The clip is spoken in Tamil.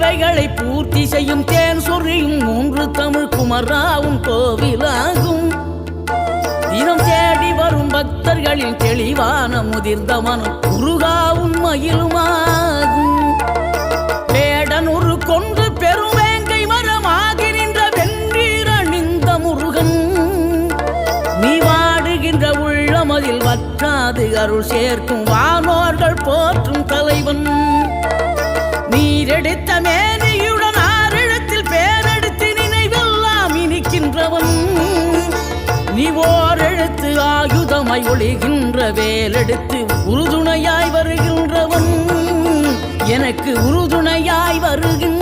தேவைகளை பூர்த்தி செய்யும் தேன் சொரியும் மூன்று தமிழ் குமராவும் கோவிலாகும். தினம் தேடி வரும் பக்தர்களின் தெளிவான முதிர்ந்த மனம் முருகா உண்மையிலுமாகும். வேடனூறு கொண்டு பெருவேங்கை மரமாகி நின்ற வென்றீர் அணிந்த முருகன், நீ வாடுகின்ற உள்ளமதில் வற்றாது அருள் சேர்க்கும் வானோர்கள் போற்றும் தலைவன். நீரெடுத்த மேனியுடன் ஆறிடத்தில் பேரெடுத்து நினைவெல்லாம் இனிக்கின்றவன், நீ ஓரெழுத்து ஆயுதமாய் ஒளிகின்ற வேலெடுத்து உறுதுணையாய் வருகின்றவன், எனக்கு உறுதுணையாய் வருகின்ற